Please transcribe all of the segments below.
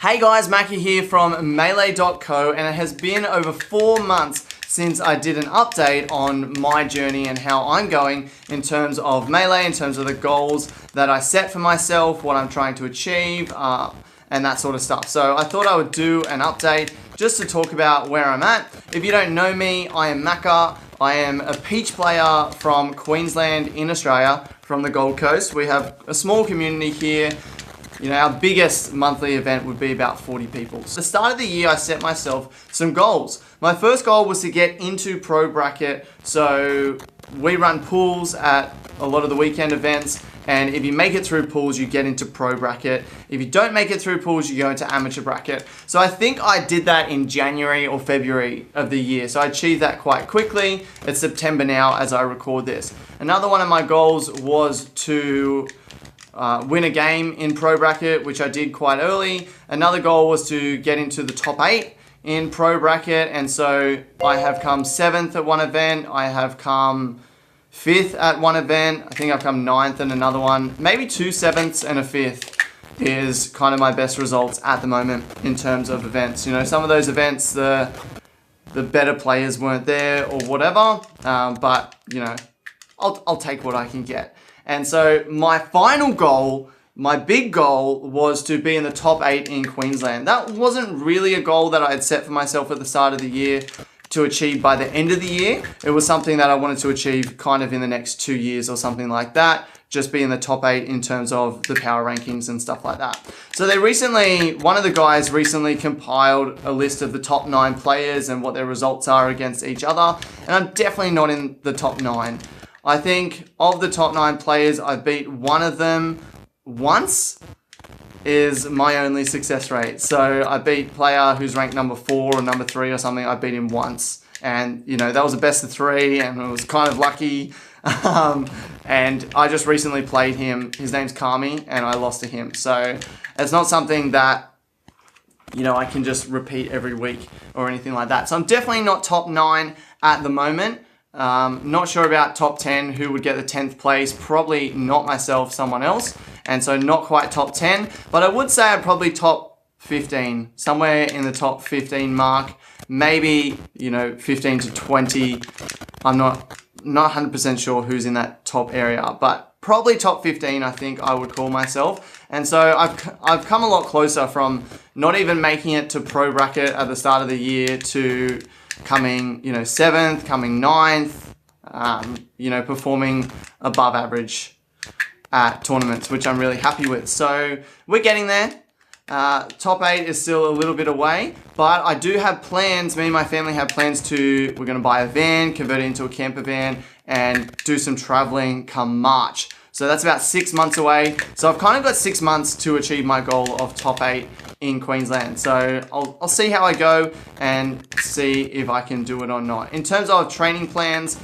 Hey guys, Maca here from Melee.co, and it has been over 4 months since I did an update on my journey and how I'm going in terms of Melee, in terms of the goals that I set for myself, what I'm trying to achieve, and that sort of stuff. So I thought I would do an update just to talk about where I'm at. If you don't know me, I am Maca. I am a peach player from Queensland in Australia, from the Gold Coast. We have a small community here. You know, our biggest monthly event would be about 40 people. So at the start of the year, I set myself some goals. My first goal was to get into pro bracket. So we run pools at a lot of the weekend events. And if you make it through pools, you get into pro bracket. If you don't make it through pools, you go into amateur bracket. So I think I did that in January or February of the year. So I achieved that quite quickly. It's September now as I record this. Another one of my goals was to win a game in pro bracket, which I did quite early. Another goal was to get into the top 8 in pro bracket, and so I have come 7th at one event, I have come 5th at one event, I think I've come 9th in another one, maybe 2 7ths and a 5th is kind of my best results at the moment in terms of events. You know, some of those events, the better players weren't there or whatever, but you know, I'll take what I can get. And so my final goal, my big goal, was to be in the top 8 in Queensland. That wasn't really a goal that I had set for myself at the start of the year to achieve by the end of the year. It was something that I wanted to achieve kind of in the next 2 years or something like that. Just be in the top 8 in terms of the power rankings and stuff like that. So one of the guys recently compiled a list of the top 9 players and what their results are against each other. And I'm definitely not in the top 9. I think of the top 9 players, I beat one of them once is my only success rate. So I beat a player who's ranked number 4 or number 3 or something. I beat him once. And, you know, that was a best of 3 and it was kind of lucky. And I just recently played him. His name's Kami and I lost to him. So it's not something that, you know, I can just repeat every week or anything like that. So I'm definitely not top 9 at the moment. Not sure about top 10, who would get the 10th place, probably not myself, someone else, and so not quite top 10, but I would say I'm probably top 15, somewhere in the top 15 mark, maybe, you know, 15 to 20, I'm not 100% sure who's in that top area, but probably top 15 I think I would call myself, and so I've come a lot closer from not even making it to pro bracket at the start of the year to coming, you know, 7th, coming 9th, you know, performing above average at tournaments, which I'm really happy with. So we're getting there. Top 8 is still a little bit away, but I do have plans. Me and my family have plans we're going to buy a van, convert it into a camper van, and do some traveling come March. So that's about 6 months away. So I've kind of got 6 months to achieve my goal of top 8 in Queensland. So I'll see how I go and see if I can do it or not. In terms of training plans,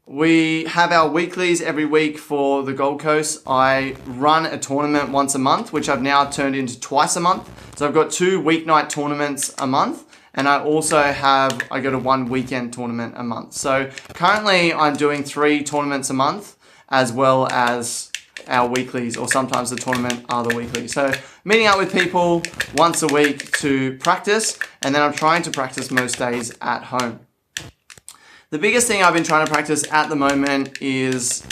we have our weeklies every week for the Gold Coast. I run a tournament once a month, which I've now turned into twice a month. So I've got 2 weeknight tournaments a month. And I also I go to 1 weekend tournament a month. So currently I'm doing 3 tournaments a month, as well as our weeklies, or sometimes the tournament are the weeklies. So meeting up with people once a week to practice, and then I'm trying to practice most days at home. The biggest thing I've been trying to practice at the moment is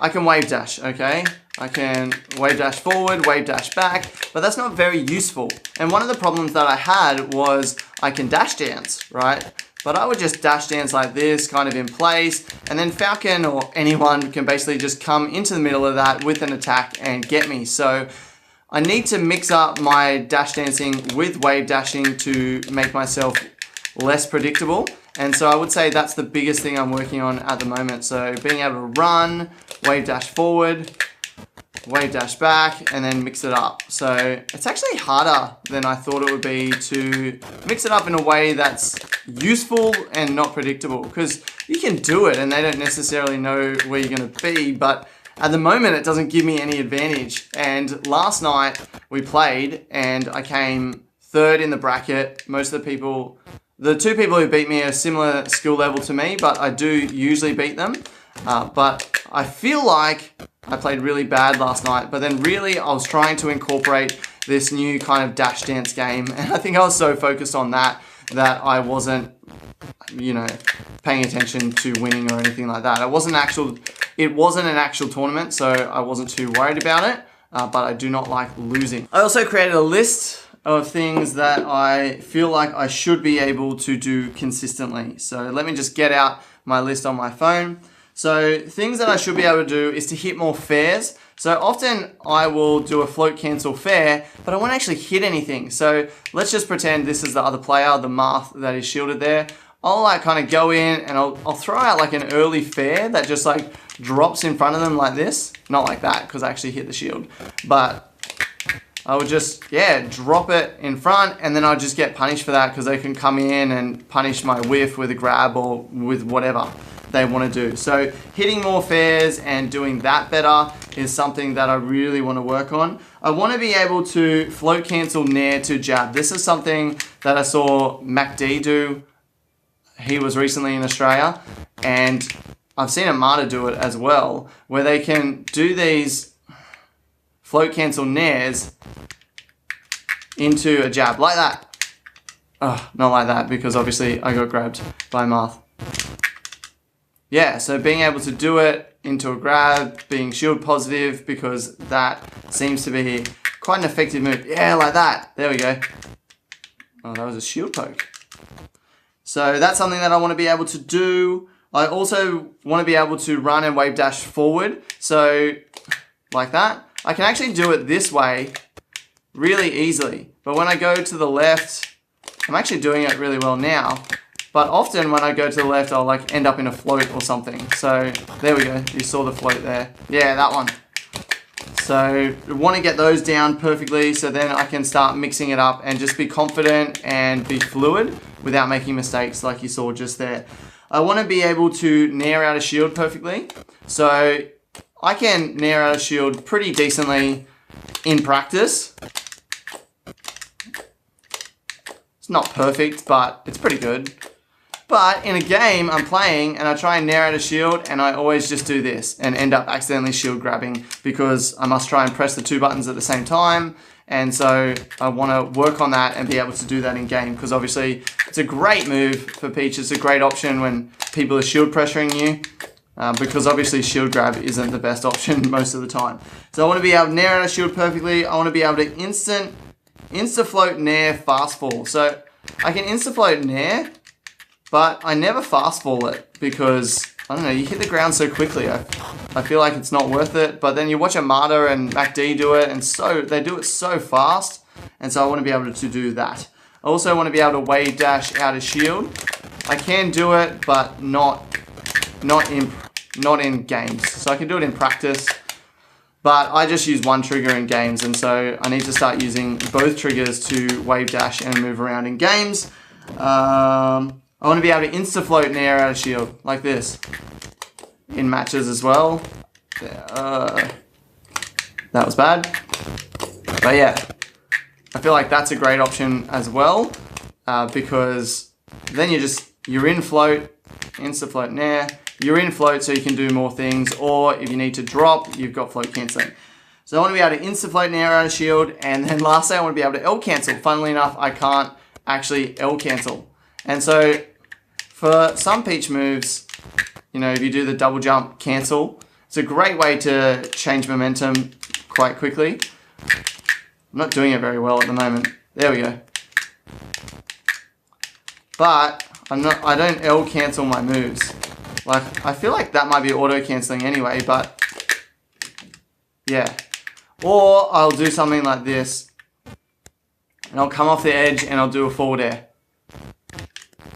I can wave dash, okay? I can wave dash forward, wave dash back, but that's not very useful. And one of the problems that I had was I can dash dance, right? But I would just dash dance like this, kind of in place, and then Falcon or anyone can basically just come into the middle of that with an attack and get me. So I need to mix up my dash dancing with wave dashing to make myself less predictable. And so I would say that's the biggest thing I'm working on at the moment. So being able to run, wave dash forward, wave dash back, and then mix it up. So it's actually harder than I thought it would be to mix it up in a way that's useful and not predictable, because you can do it and they don't necessarily know where you're going to be, but at the moment it doesn't give me any advantage. And last night we played and I came 3rd in the bracket. Most of the 2 people who beat me are similar skill level to me, but I do usually beat them. But I feel like I played really bad last night, but then really I was trying to incorporate this new kind of dash dance game. And I think I was so focused on that I wasn't, you know, paying attention to winning or anything like that. It wasn't an actual tournament, so I wasn't too worried about it, but I do not like losing. I also created a list of things that I feel like I should be able to do consistently. So let me just get out my list on my phone. So things that I should be able to do is to hit more fairs. So often I will do a float cancel fair, but I won't actually hit anything. So let's just pretend this is the other player, the Marth that is shielded there. I'll like kind of go in and I'll throw out like an early fair that just like drops in front of them like this. Not like that, because I actually hit the shield. But I would just, yeah, drop it in front, and then I'll just get punished for that because they can come in and punish my whiff with a grab or with whatever they want to do. So hitting more fairs and doing that better is something that I really want to work on. I want to be able to float cancel nair to jab. This is something that I saw Maca do. He was recently in Australia, and I've seen a Maca do it as well, where they can do these float cancel nairs into a jab like that. Oh, not like that, because obviously I got grabbed by Marth. Yeah, so being able to do it into a grab, being shield positive, because that seems to be quite an effective move. Yeah, like that. There we go. Oh, that was a shield poke. So that's something that I want to be able to do. I also want to be able to run and wave dash forward. So like that. I can actually do it this way really easily. But when I go to the left, I'm actually doing it really well now. But often when I go to the left, I'll like end up in a float or something. So there we go. You saw the float there. Yeah, that one. So I want to get those down perfectly, so then I can start mixing it up and just be confident and be fluid without making mistakes like you saw just there. I want to be able to nair out a shield perfectly. So I can nair out a shield pretty decently in practice. It's not perfect, but it's pretty good. But in a game, I'm playing and I try and nair out a shield, and I always just do this and end up accidentally shield grabbing because I must try and press the two buttons at the same time. And so I want to work on that and be able to do that in game, because obviously it's a great move for Peach. It's a great option when people are shield pressuring you, because obviously shield grab isn't the best option most of the time. So I want to be able to nair out a shield perfectly. I want to be able to insta float nair fast fall. So I can insta float nair, but I never fast fall it because, I don't know, you hit the ground so quickly. I feel like it's not worth it. But then you watch a Maca and Maca do it, and so they do it so fast. And so I want to be able to do that. I also want to be able to wave dash out a shield. I can do it, but not in games. So I can do it in practice, but I just use one trigger in games, and so I need to start using both triggers to wave dash and move around in games. I want to be able to insta-float nair out a shield, like this, in matches as well. That was bad. But yeah, I feel like that's a great option as well, because then you're in float, insta-float nair, you're in float so you can do more things, or if you need to drop, you've got float cancelling. So I want to be able to insta-float nair out a shield, and then lastly I want to be able to L cancel. Funnily enough, I can't actually L cancel. And so for some Peach moves, you know, if you do the double jump cancel, it's a great way to change momentum quite quickly. I'm not doing it very well at the moment. There we go. But I don't L cancel my moves. Like, I feel like that might be auto cancelling anyway, but yeah. Or I'll do something like this, and I'll come off the edge and I'll do a forward air.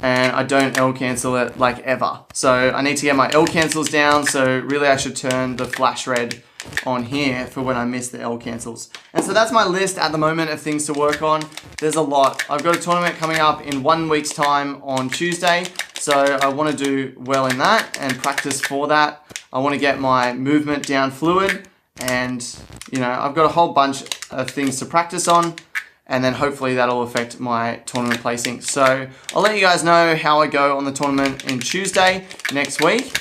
And I don't L cancel it like ever. So I need to get my L cancels down, so really I should turn the flash red on here for when I miss the L cancels. And so that's my list at the moment of things to work on. There's a lot. I've got a tournament coming up in 1 week's time on Tuesday, so I want to do well in that and practice for that. I want to get my movement down fluid, and you know, I've got a whole bunch of things to practice on, and then hopefully that'll affect my tournament placing. So I'll let you guys know how I go on the tournament in Tuesday next week.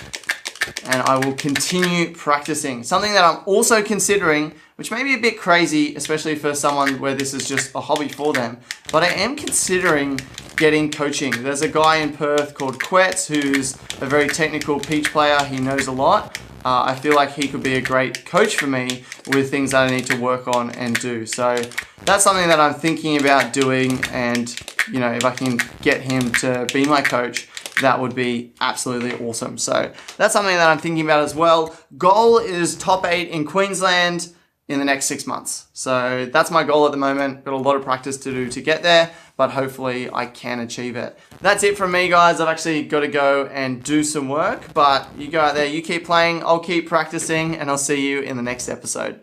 and I will continue practicing. Something that I'm also considering, which may be a bit crazy, especially for someone where this is just a hobby for them, but I am considering getting coaching. There's a guy in Perth called Quetz who's a very technical peach player. He knows a lot. I feel like he could be a great coach for me with things that I need to work on and do. So that's something that I'm thinking about doing, and you know, if I can get him to be my coach, that would be absolutely awesome. So that's something that I'm thinking about as well. Goal is top 8 in Queensland in the next 6 months. So that's my goal at the moment. Got a lot of practice to do to get there, but hopefully I can achieve it. That's it from me, guys. I've actually got to go and do some work, but you go out there, you keep playing, I'll keep practicing, and I'll see you in the next episode.